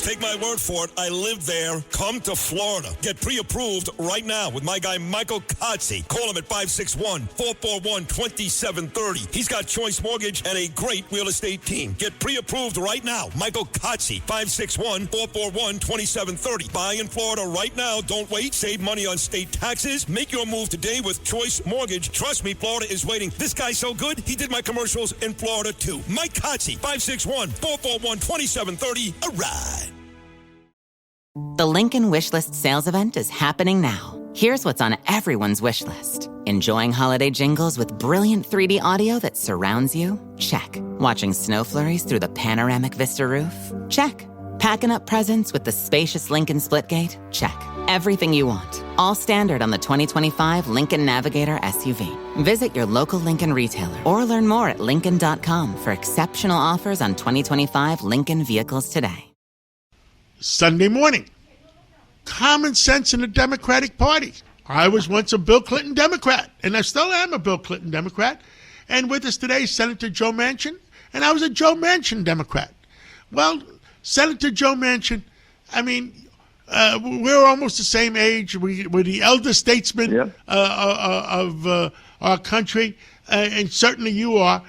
Take my word for it. I live there. Come to Florida. Get pre-approved right now with my guy Michael Kotze. Call him at 561-441-2730. He's got Choice Mortgage and a great real estate team. Get pre-approved right now. Michael Kotze, 561-441-2730. Buy in Florida right now. Don't wait. Save money on state taxes. Make your move today with Choice Mortgage. Trust me, Florida is waiting. This guy's so good, he did my commercials in Florida too. Mike Kotze, 561-441-2730. A ride. The Lincoln Wishlist sales event is happening now. Here's what's on everyone's wish list. Enjoying holiday jingles with brilliant 3D audio that surrounds you? Check. Watching snow flurries through the panoramic Vista roof? Check. Packing up presents with the spacious Lincoln Splitgate? Check. Everything you want. All standard on the 2025 Lincoln Navigator SUV. Visit your local Lincoln retailer or learn more at Lincoln.com for exceptional offers on 2025 Lincoln vehicles today. Sunday morning. Common sense in the Democratic Party. I was once a Bill Clinton Democrat, and I still am a Bill Clinton Democrat. And with us today is Senator Joe Manchin, and I was a Joe Manchin Democrat. Well, Senator Joe Manchin, I mean, we're almost the same age. We're the elder statesman of our country, and certainly you are.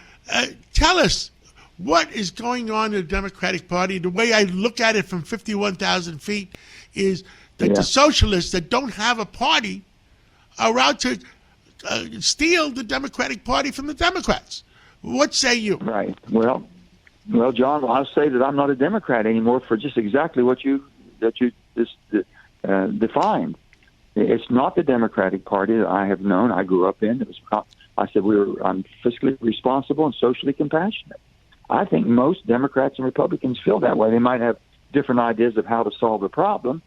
Tell us, what is going on in the Democratic Party? The way I look at it from 51,000 feet is that the socialists that don't have a party are out to steal the Democratic Party from the Democrats. What say you? Right. Well, John, I'll say that I'm not a Democrat anymore for just exactly what you just defined. It's not the Democratic Party that I have known. I grew up in. I'm fiscally responsible and socially compassionate. I think most Democrats and Republicans feel that way. They might have different ideas of how to solve the problem,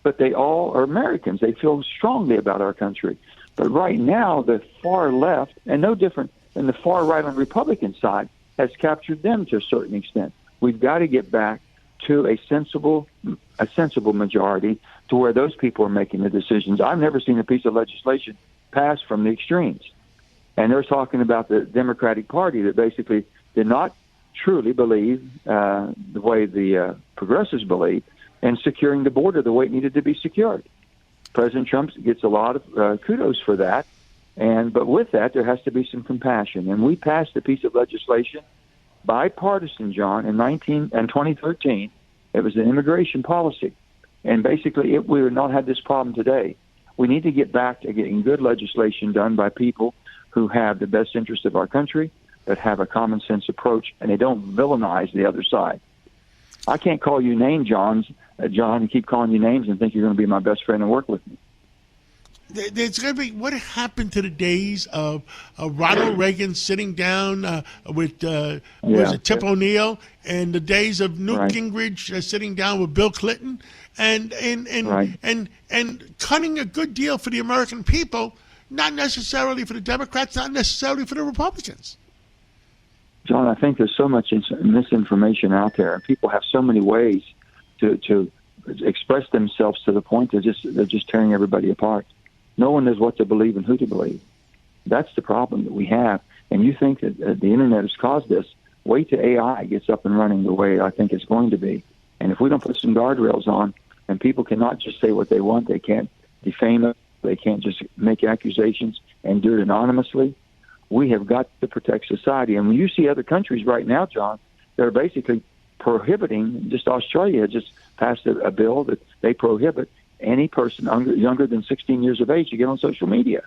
but they all are Americans. They feel strongly about our country. But right now, the far left, and no different than the far right on the Republican side, has captured them to a certain extent. We've got to get back to a sensible majority to where those people are making the decisions. I've never seen a piece of legislation pass from the extremes. And they're talking about the Democratic Party that basically did not truly believe the way the progressives believe in securing the border the way it needed to be secured. President Trump gets a lot of kudos for that, but with that there has to be some compassion. And we passed a piece of legislation, bipartisan, John, in 2013. It was an immigration policy, and basically we would not have this problem today. We need to get back to getting good legislation done by people who have the best interest of our country, that have a common sense approach, and they don't villainize the other side. I can't call you names, John, and keep calling you names and think you're going to be my best friend and work with me. There's going to be, what happened to the days of Ronald Reagan sitting down with Tip O'Neill, and the days of Newt Gingrich sitting down with Bill Clinton, and cutting a good deal for the American people, not necessarily for the Democrats, not necessarily for the Republicans. John, I think there's so much misinformation out there, and people have so many ways to express themselves to the point they're just tearing everybody apart. No one knows what to believe and who to believe. That's the problem that we have. And you think that the internet has caused this. Wait till AI gets up and running the way I think it's going to be. And if we don't put some guardrails on, and people cannot just say what they want, they can't defame it, they can't just make accusations and do it anonymously. We have got to protect society. And when you see other countries right now, John, they're basically prohibiting, just Australia just passed a bill that they prohibit any person younger than 16 years of age to get on social media.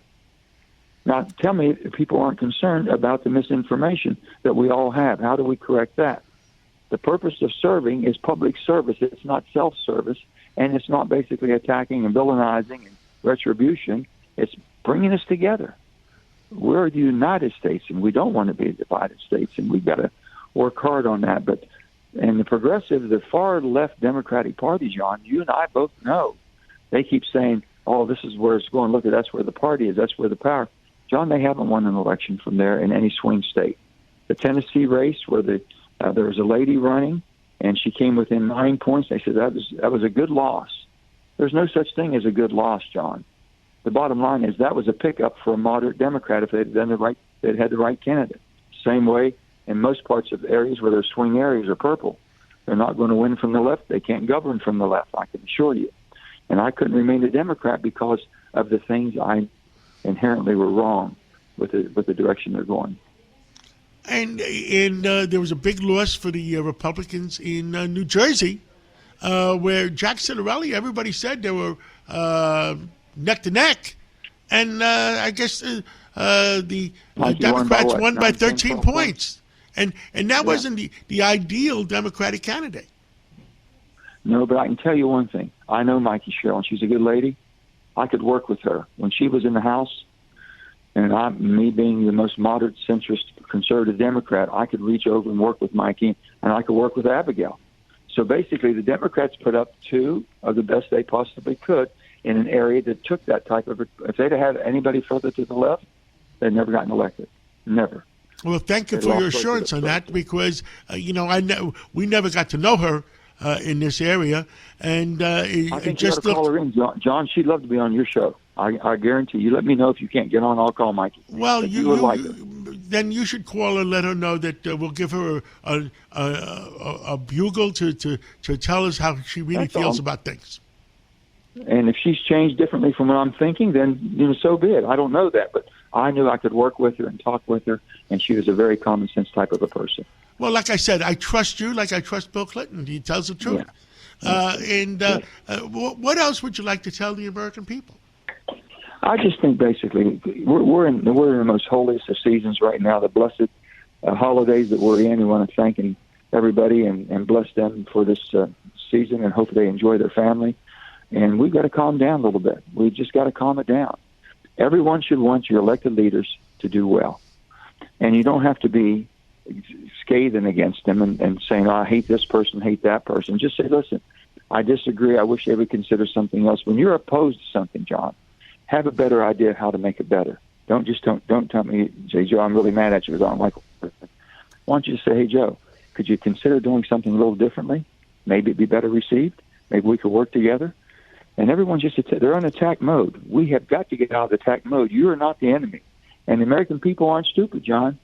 Now, tell me if people aren't concerned about the misinformation that we all have. How do we correct that? The purpose of serving is public service. It's not self-service, and it's not basically attacking and villainizing and retribution. It's bringing us together. We're the United States, and we don't want to be a divided states, and we've got to work hard on that. And the progressive, the far left Democratic Party, John, you and I both know, they keep saying, oh, this is where it's going. Look, that's where the party is. That's where the power. John, they haven't won an election from there in any swing state. The Tennessee race where there was a lady running, and she came within 9 points. They said that was a good loss. There's no such thing as a good loss, John. The bottom line is that was a pickup for a moderate Democrat if they'd done had the right candidate. Same way in most parts of areas where there's swing areas are purple. They're not going to win from the left. They can't govern from the left, I can assure you. And I couldn't remain a Democrat because of the things I inherently were wrong with the direction they're going. And there was a big loss for the Republicans in New Jersey, where Jack Ciattarelli, everybody said they were neck to neck, and I guess the Democrats won by 13 points, and that wasn't the ideal Democratic candidate. No, but I can tell you one thing. I know Mikey Sherrill, and she's a good lady. I could work with her. When she was in the House, and me being the most moderate, centrist, conservative Democrat, I could reach over and work with Mikey, and I could work with Abigail. So basically, the Democrats put up two of the best they possibly could in an area that took that type of. If they'd have had anybody further to the left, they'd never gotten elected. Never. Well, thank you for your assurance on that, because we never got to know her in this area, and I think you ought to call her in, John. She'd love to be on your show. I guarantee you. Let me know if you can't get on. I'll call Mikey. Well, then you should call her and let her know that we'll give her a bugle to tell us how she really feels about things. And if she's changed differently from what I'm thinking, then so be it. I don't know that, but I knew I could work with her and talk with her, and she was a very common sense type of a person. Well, like I said, I trust you like I trust Bill Clinton. He tells the truth. Yeah. What else would you like to tell the American people? I just think basically we're in the most holiest of seasons right now, the blessed holidays that we're in. We want to thank everybody and bless them for this season, and hope they enjoy their family. And we've got to calm down a little bit. We've just got to calm it down. Everyone should want your elected leaders to do well. And you don't have to be scathing against them and saying, I hate this person, hate that person. Just say, listen, I disagree. I wish they would consider something else. When you're opposed to something, John, have a better idea of how to make it better. Don't tell me, say, Joe, I'm really mad at you because I don't like it. Why don't you just say, hey, Joe, could you consider doing something a little differently? Maybe it'd be better received. Maybe we could work together. And everyone's they're in attack mode. We have got to get out of attack mode. You are not the enemy. And the American people aren't stupid, John.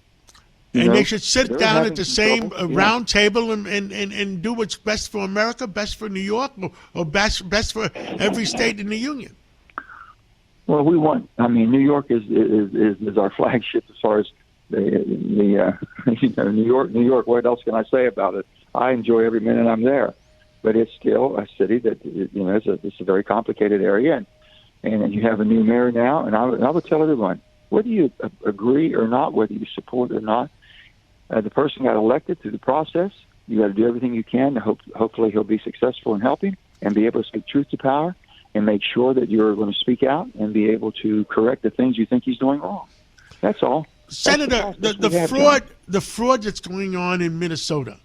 They should sit down at the same round table and do what's best for America, best for New York, or best for every state in the Union. Well, New York is our flagship as far as New York. What else can I say about it? I enjoy every minute I'm there. But it's still a city that, it's a very complicated area. And you have a new mayor now. And I would tell everyone, whether you agree or not, whether you support it or not, the person got elected through the process. You got to do everything you can to hopefully he'll be successful in helping and be able to speak truth to power and make sure that you're going to speak out and be able to correct the things you think he's doing wrong. That's all. Senator, the fraud that's going on in Minnesota,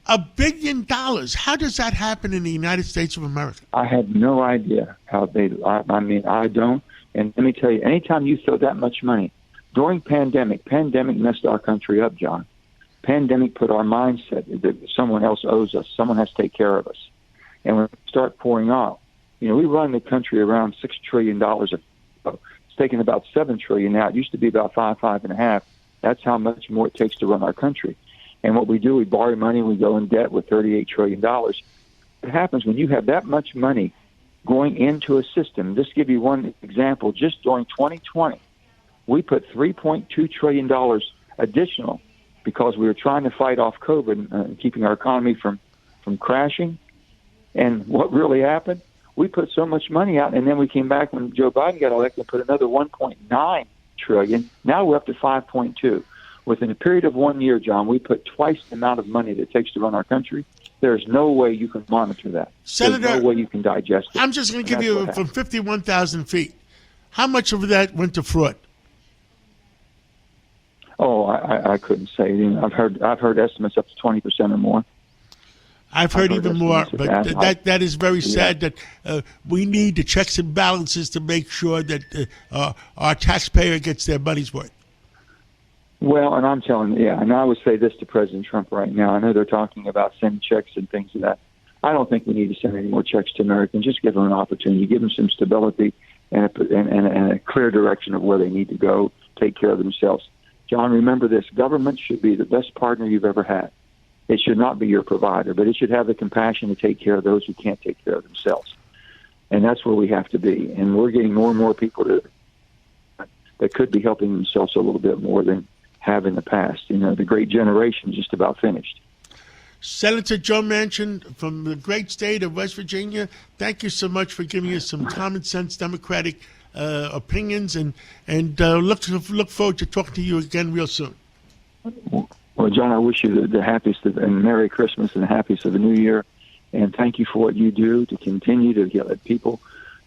$1 billion. How does that happen in the United States of America? I have no idea how I don't. And let me tell you, anytime you throw that much money, during pandemic messed our country up, John. Pandemic put our mindset that someone else owes us. Someone has to take care of us. And when we start pouring out, we run the country around $6 trillion. It's taken about $7 trillion now. It used to be about five and a half. That's how much more it takes to run our country. And what we do, we borrow money, we go in debt with $38 trillion. What happens when you have that much money going into a system? Just to give you one example, just during 2020, we put $3.2 trillion additional because we were trying to fight off COVID and keeping our economy from crashing. And what really happened? We put so much money out, and then we came back when Joe Biden got elected and put another $1.9 trillion. Now we're up to 5.2. Within a period of 1 year, John, we put twice the amount of money that it takes to run our country. There's no way you can monitor that. Senator, there's no way you can digest it. I'm just going to give you from 51,000 feet. How much of that went to fraud? Oh, I couldn't say. I've heard estimates up to 20% or more. I've heard even more, but that is very sad that we need the checks and balances to make sure that our taxpayer gets their money's worth. Well, and I'm telling you, and I would say this to President Trump right now. I know they're talking about sending checks and things like that. I don't think we need to send any more checks to Americans. Just give them an opportunity, give them some stability and a clear direction of where they need to go, take care of themselves. John, remember this. Government should be the best partner you've ever had. it should not be your provider, but it should have the compassion to take care of those who can't take care of themselves. And that's where we have to be. And we're getting more and more people that could be helping themselves a little bit more than have in the past. You know, the great generation is just about finished. Senator Joe Manchin from the great state of West Virginia, thank you so much for giving us some common sense Democratic opinions, and look forward to talking to you again real soon. Well, John, I wish you the happiest and Merry Christmas and the happiest of the New Year. And thank you for what you do to continue to let people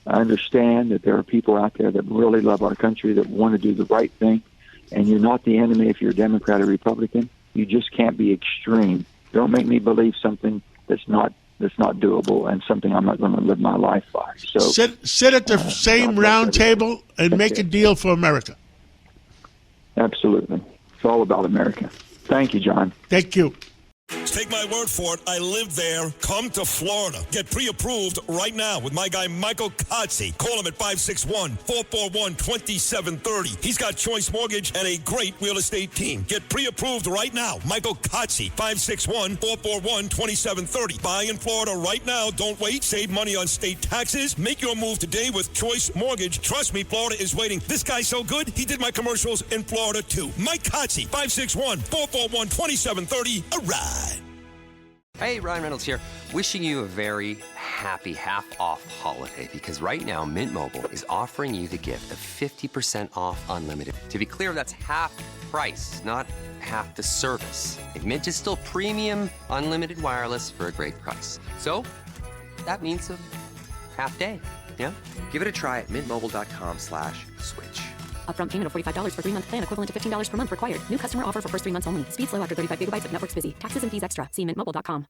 understand that there are people out there that really love our country, that want to do the right thing. And you're not the enemy if you're a Democrat or Republican. You just can't be extreme. Don't make me believe something that's not doable and something I'm not going to live my life by. So sit at the same round table and make a deal for America. Absolutely. It's all about America. Thank you, John. Thank you. Take my word for it. I live there. Come to Florida. Get pre-approved right now with my guy Michael Kotze. Call him at 561-441-2730. He's got Choice Mortgage and a great real estate team. Get pre-approved right now. Michael Kotze, 561-441-2730. Buy in Florida right now. Don't wait. Save money on state taxes. Make your move today with Choice Mortgage. Trust me, Florida is waiting. This guy's so good, he did my commercials in Florida too. Mike Kotze, 561-441-2730. All right. Hey, Ryan Reynolds here. Wishing you a very happy half-off holiday, because right now Mint Mobile is offering you the gift of 50% off unlimited. To be clear, that's half price, not half the service. And Mint is still premium unlimited wireless for a great price. So that means a half day, yeah? Give it a try at mintmobile.com/switch. Upfront payment of $45 for 3-month plan, equivalent to $15 per month required. New customer offer for first 3 months only. Speeds slow after 35 gigabytes if network's busy. Taxes and fees extra. See mintmobile.com.